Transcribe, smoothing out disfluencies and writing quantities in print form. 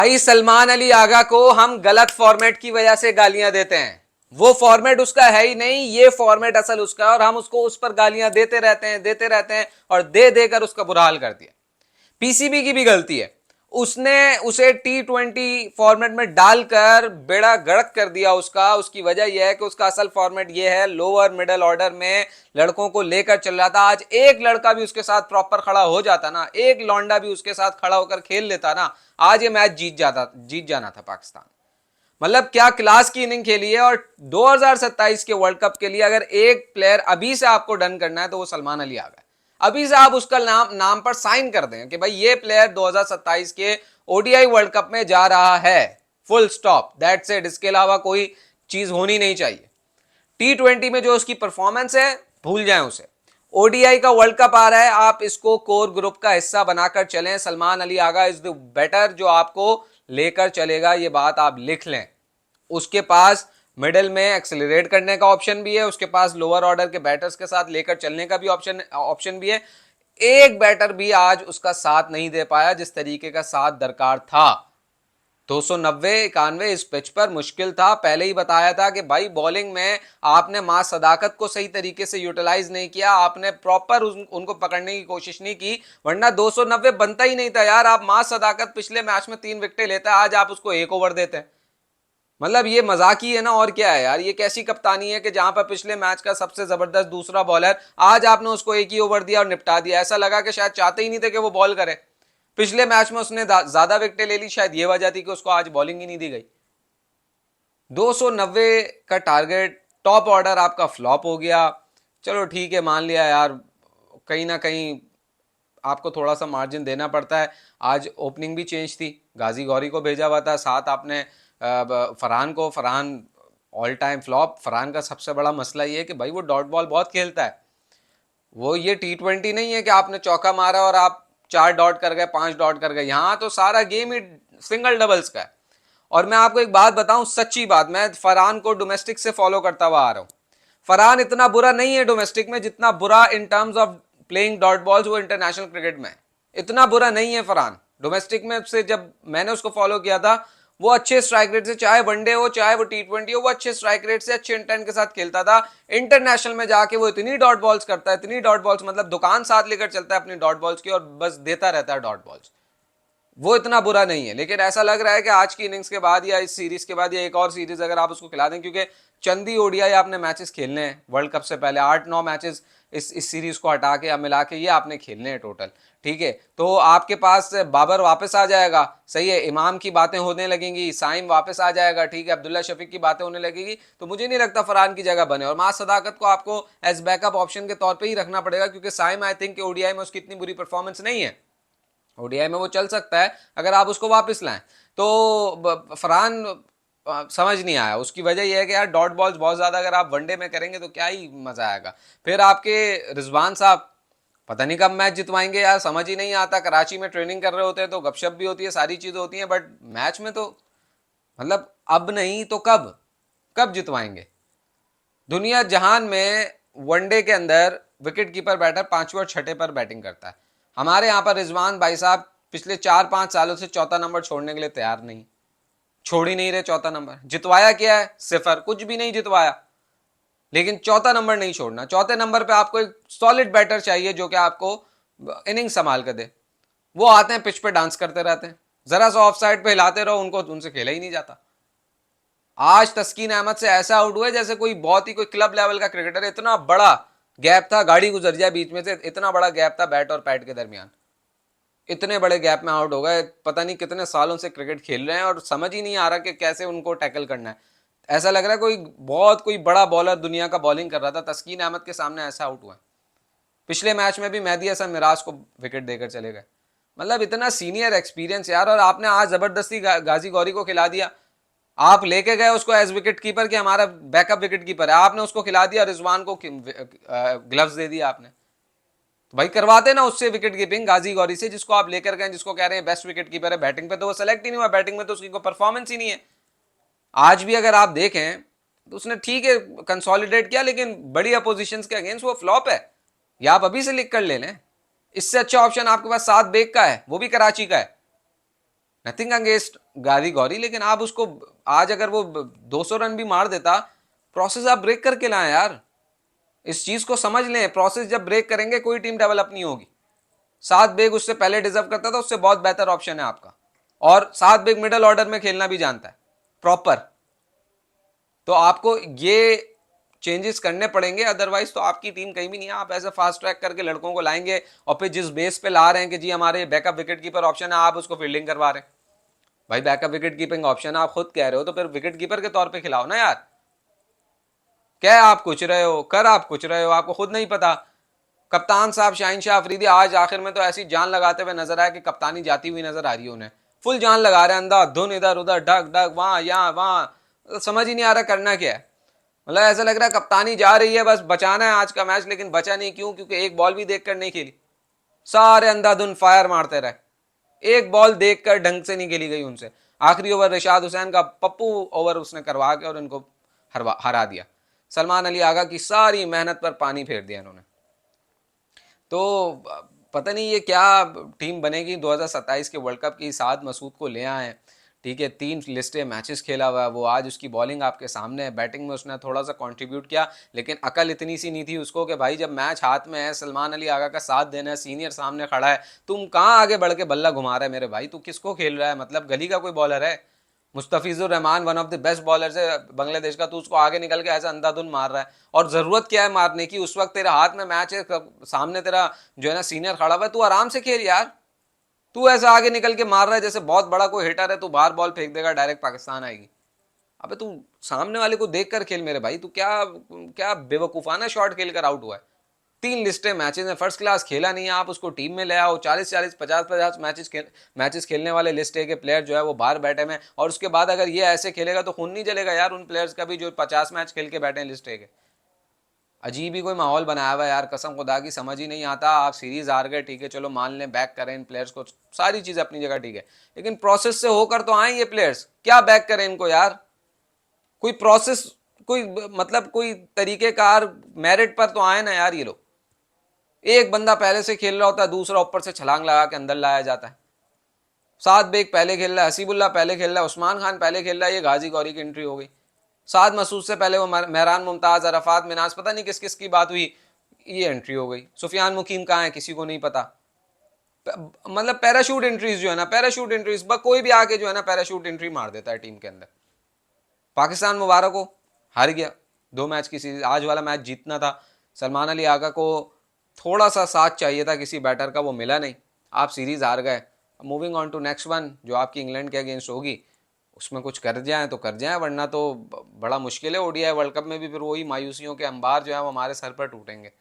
भाई सलमान अली आगा को हम गलत फॉर्मेट की वजह से गालियां देते हैं। वो फॉर्मेट उसका है ही नहीं, ये फॉर्मेट असल उसका है और हम उसको उस पर गालियां देते रहते हैं और दे देकर उसका बुरा हाल कर दिया। पीसीबी की भी गलती है, उसने उसे T20 फॉर्मेट में डालकर बेड़ा गर्क कर दिया उसका। उसकी वजह यह है कि उसका असल फॉर्मेट यह है, लोअर मिडिल ऑर्डर में लड़कों को लेकर चल रहा था। आज एक लड़का भी उसके साथ प्रॉपर खड़ा हो जाता ना, एक लौंडा भी उसके साथ खड़ा होकर खेल लेता ना, आज ये मैच जीत जाना था पाकिस्तान। मतलब क्या क्लास की इनिंग खेली है। और 2027 के वर्ल्ड कप के लिए अगर एक प्लेयर अभी से आपको डन करना है तो वो सलमान अली आ गया। अभी से आप उसका नाम पर साइन कर दें कि भाई ये प्लेयर 2027 के ओडीआई वर्ल्ड कप में जा रहा है, फुल स्टॉप, दैट्स इट। इसके अलावा कोई चीज होनी नहीं चाहिए। T20 में जो उसकी परफॉर्मेंस है भूल जाएं उसे। ओडीआई का वर्ल्ड कप आ रहा है, आप इसको कोर ग्रुप का हिस्सा बनाकर चलें। Salman Ali Agha is the better जो आपको लेकर चलेगा, ये बात आप लिख लें। उसके पास मिडिल में एक्सेलरेट करने का ऑप्शन भी है, उसके पास लोअर ऑर्डर के बैटर्स के साथ लेकर चलने का भी ऑप्शन भी है। एक बैटर भी आज उसका साथ नहीं दे पाया जिस तरीके का साथ दरकार था। 290-91 इस पिच पर मुश्किल था। पहले ही बताया था कि भाई बॉलिंग में आपने मां सदाकत को सही तरीके से यूटिलाइज नहीं किया, आपने प्रॉपर उनको पकड़ने की कोशिश नहीं की, वरना 290 बनता ही नहीं था यार। आप मां सदाकत पिछले मैच में 3 विकेटें लेता है, आज आप उसको 1 ओवर देते हैं। मतलब ये मजाक ही है ना, और क्या है यार। ये कैसी कप्तानी है कि जहां पर पिछले मैच का सबसे जबरदस्त दूसरा बॉलर, आज आपने उसको 1 ही ओवर दिया और निपटा दिया। ऐसा लगा कि शायद चाहते ही नहीं थे कि वो बॉल करे। पिछले मैच में उसने ज्यादा विकेटें ले ली, शायद ये वजह थी कि उसको आज बॉलिंग ही नहीं दी गई। 290 का टारगेट, टॉप ऑर्डर आपका फ्लॉप हो गया। चलो ठीक है, मान लिया यार, कहीं ना कहीं आपको थोड़ा सा मार्जिन देना पड़ता है। आज ओपनिंग भी चेंज थी, गाजी गौरी को भेजा हुआ था, साथ आपने फरहान को। Farhan all time flop. Farhan का सबसे बड़ा मसला ये है कि भाई वो डॉट बॉल बहुत खेलता है। वो ये T20 नहीं है कि आपने चौका मारा और आप 4 डॉट कर गए, 5 डॉट कर गए। यहां तो सारा गेम ही सिंगल डबल्स का है। और मैं आपको एक बात बताऊं, सच्ची बात, मैं फरहान को डोमेस्टिक से फॉलो करता हुआ आ रहा हूं। फरहान इतना बुरा नहीं है डोमेस्टिक में जितना बुरा in terms of playing dot balls वो इंटरनेशनल क्रिकेट में। इतना बुरा नहीं है फरहान डोमेस्टिक में। से जब मैंने उसको फॉलो किया था, वो अच्छे स्ट्राइक रेट से, चाहे वनडे हो चाहे वो T20 हो, वो अच्छे स्ट्राइक रेट से, अच्छे इंटेंट के साथ खेलता था। इंटरनेशनल में जाके वो इतनी डॉट बॉल्स करता है, इतनी डॉट बॉल्स, मतलब दुकान साथ लेकर चलता है अपनी डॉट बॉल्स की और बस देता रहता है डॉट बॉल्स। वो इतना बुरा नहीं है। लेकिन ऐसा लग रहा है कि आज की इनिंग्स के बाद या इस सीरीज के बाद या एक और सीरीज अगर आप उसको खिला दें, क्योंकि चंदी ओडीआई आपने मैचेस खेलने हैं वर्ल्ड कप से पहले, 8-9 मैचेस इस सीरीज को हटा के या मिला के ये आपने खेलने हैं टोटल। ठीक है, तो आपके पास बाबर वापस आ जाएगा, सही है, इमाम की बातें होने लगेंगी, साइम वापस आ जाएगा, ठीक है, अब्दुल्ला शफीक की बातें होने लगेगी। तो मुझे नहीं लगता फरहान की जगह बने। और मां सदाकत को आपको एज बैकअप ऑप्शन के तौर पर ही रखना पड़ेगा, क्योंकि साइम आई थिंक ओडीआई में उसकी इतनी बुरी परफॉर्मेंस नहीं है। ओडीआई में वो चल सकता है अगर आप उसको वापस लाएं। तो फरहान समझ नहीं आया। उसकी वजह यह है कि यार डॉट बॉल्स बहुत ज्यादा अगर आप वनडे में करेंगे तो क्या ही मजा आएगा। फिर आपके रिजवान साहब पता नहीं कब मैच जितवाएंगे यार, समझ ही नहीं आता। कराची में ट्रेनिंग कर रहे होते हैं तो गपशप भी होती है, सारी चीजें होती हैं, बट मैच में तो मतलब अब नहीं तो कब कब जितवाएंगे। दुनिया जहान में वनडे के अंदर विकेट कीपर बैटर 5वें और 6ठे पर बैटिंग करता है। हमारे यहां पर रिजवान भाई साहब पिछले 4-5 सालों से चौथा नंबर छोड़ने के लिए तैयार नहीं, छोड़ ही नहीं रहे चौथा नंबर। जितवाया क्या है? सिफर, कुछ भी नहीं जितवाया। लेकिन चौथा नंबर नहीं छोड़ना। चौथे नंबर पे आपको एक सॉलिड बैटर चाहिए जो कि आपको इनिंग संभाल कर दे। वो आते हैं पिच पे डांस करते रहते हैं, जरा सा ऑफ साइड पे हिलाते रहो उनको, उनसे खेला ही नहीं जाता। आज तस्कीन अहमद से ऐसा आउट हुआ जैसे कोई बहुत ही कोई क्लब लेवल का क्रिकेटर। इतना बड़ा गैप था, गाड़ी गुजर जाए बीच में से, इतना बड़ा गैप था बैट और पैड के दरमियान। इतने बड़े गैप में आउट हो गए। पता नहीं कितने सालों से क्रिकेट खेल रहे हैं और समझ ही नहीं आ रहा कि कैसे उनको टैकल करना है। ऐसा लग रहा है कोई बड़ा बॉलर दुनिया का बॉलिंग कर रहा था, तस्कीन अहमद के सामने ऐसा आउट हुआ है। पिछले मैच में भी मेहदी हसन मिराज को विकेट देकर चले गए। मतलब इतना सीनियर एक्सपीरियंस यार। और आपने आज जबरदस्ती गाजी गौरी को खिला दिया। आप लेके गए उसको एज विकेट कीपर कि हमारा बैकअप विकेट कीपर है, आपने उसको खिला दिया। रिजवान को ग्लव्स दे दिया आपने। तो भाई करवाते ना उससे विकेट कीपिंग, गाजी गौरी से, जिसको आप लेकर गए, जिसको कह रहे हैं बेस्ट विकेट कीपर है। बैटिंग पे तो वो सेलेक्ट ही नहीं हुआ, बैटिंग में तो उसकी कोई परफॉर्मेंस ही नहीं है। आज भी अगर आप देखें तो उसने ठीक है कंसोलिडेट किया, लेकिन बड़ी अपोजिशंस के अगेंस्ट वो फ्लॉप है। या आप अभी से लिख कर ले लें। इससे अच्छा ऑप्शन आपके पास सात बेग का है, वो भी कराची का है। नथिंग अगेंस्ट गादी गौरी, लेकिन आप उसको आज अगर वो 200 रन भी मार देता, प्रोसेस आप ब्रेक करके लाए यार। इस चीज को समझ लें, प्रोसेस जब ब्रेक करेंगे कोई टीम डेवलप नहीं होगी। सात बेग उससे पहले डिजर्व करता था, उससे बहुत बेहतर ऑप्शन है आपका। और सात बेग मिडल ऑर्डर में खेलना भी जानता है प्रॉपर। तो आपको ये चेंजेस करने पड़ेंगे, अदरवाइज तो आपकी टीम कहीं भी नहीं है। आप ऐसे फास्ट ट्रैक करके लड़कों को लाएंगे और फिर जिस बेस पे ला रहे हैं कि जी हमारे बैकअप विकेट कीपर ऑप्शन है, आप उसको फील्डिंग करवा रहे हैं। भाई बैकअप विकेट कीपिंग ऑप्शन आप खुद कह रहे हो, तो फिर विकेट कीपर के तौर पे खिलाओ ना यार। क्या आप कुछ रहे हो, कर आप कुछ रहे हो, आपको खुद नहीं पता। कप्तान साहब शाहीन शाह अफरीदी आज आखिर में तो ऐसी जान लगाते हुए नजर आया कि कप्तानी जाती हुई नजर आ रही है उन्हें। फुल जान लगा रहे हैं, अंधाधुन इधर उधर ढक ढक वहां यहाँ वहां, तो समझ ही नहीं आ रहा करना क्या है। मतलब ऐसा लग रहा है कप्तानी जा रही है, बस बचाना है आज का मैच, लेकिन बचा नहीं। क्यों? क्योंकि एक बॉल भी देखकर नहीं खेली। सारे अंधाधुन फायर मारते रहे, एक बॉल देखकर ढंग से नहीं खेली गई उनसे। आखिरी ओवर रिशाद हुसैन का पप्पू ओवर उसने करवा के और इनको हरा दिया। सलमान अली आगा की सारी मेहनत पर पानी फेर दिया इन्होंने। तो पता नहीं ये क्या टीम बनेगी 2027 के वर्ल्ड कप की। साद मसूद को ले आए, ठीक है, 3 लिस्टें मैचेस खेला हुआ है वो। आज उसकी बॉलिंग आपके सामने है, बैटिंग में उसने थोड़ा सा कंट्रीब्यूट किया, लेकिन अकल इतनी सी नहीं थी उसको कि भाई जब मैच हाथ में है, सलमान अली आगा का साथ देना है, सीनियर सामने खड़ा है, तुम कहाँ आगे बढ़ के बल्ला घुमा रहा है मेरे भाई? तू किसको खेल रहा है? मतलब गली का कोई बॉलर है? Mustafizur Rahman one of the best bowlers है बांग्लादेश का, तो उसको आगे निकल के ऐसा अंधाधुन मार रहा है। और जरूरत क्या है मारने की? उस वक्त तेरे हाथ में मैच है, सामने तेरा जो है ना सीनियर खड़ा हुआ है, तू आराम से खेल यार। तू ऐसा आगे निकल के मार रहा है जैसे बहुत बड़ा कोई हिटर है, तू बाहर बॉल फेंक देगा डायरेक्ट पाकिस्तान आएगी। अबे तू सामने वाले को देख कर खेल मेरे भाई। तू क्या क्या बेवकूफाना शॉट खेल कर आउट हुआ है। 3 लिस्टें मैचेस में फर्स्ट क्लास खेला नहीं है, आप उसको टीम में ले आओ। 40-40 50-50 मैचेस खेलने वाले लिस्ट के प्लेयर जो है वो बाहर बैठे में, और उसके बाद अगर ये ऐसे खेलेगा तो खून नहीं जलेगा यार उन प्लेयर्स का भी जो 50 मैच खेल के बैठे हैं लिस्ट के। अजीब ही कोई माहौल बनाया हुआ है यार, कसम खुदा की समझ ही नहीं आता। आप सीरीज हार गए, ठीक है, चलो मान लें, बैक करें इन प्लेयर्स को, सारी चीज अपनी जगह ठीक है, लेकिन प्रोसेस से होकर तो आए ये प्लेयर्स, क्या बैक करें इनको यार? कोई प्रोसेस, कोई मतलब कोई तरीकेकार मेरिट पर तो आए ना यार ये लोग। एक बंदा पहले से खेल रहा होता है, दूसरा ऊपर से छलांग लगा के अंदर लाया जाता है। सात बेग पहले खेल रहा है, हसीबुल्ला पहले खेल रहा है, उस्मान खान पहले खेल रहा है, ये गाजी गौरी की एंट्री हो गई। साद मसूद से पहले वो मेहरान मुमताज, अरफात मिनाज, पता नहीं किस किस की बात हुई, ये एंट्री हो गई। सुफियान मुकीम कहाँ है किसी को नहीं पता। मतलब पैराशूट एंट्रीज जो है ना, पैराशूट एंट्रीज, कोई भी आके जो है ना पैराशूट एंट्री मार देता है टीम के अंदर। पाकिस्तान मुबारक हो, हार गया 2 मैच की सीरीज। आज वाला मैच जीतना था। सलमान अली आगा को थोड़ा सा साथ चाहिए था किसी बैटर का, वो मिला नहीं, आप सीरीज हार गए। Moving on to next one जो आपकी इंग्लैंड के अगेंस्ट होगी, उसमें कुछ कर जाए तो कर जाए, वरना तो बड़ा मुश्किल है। ओडीआई वर्ल्ड कप में भी फिर वही मायूसियों के अंबार जो है वो हमारे सर पर टूटेंगे।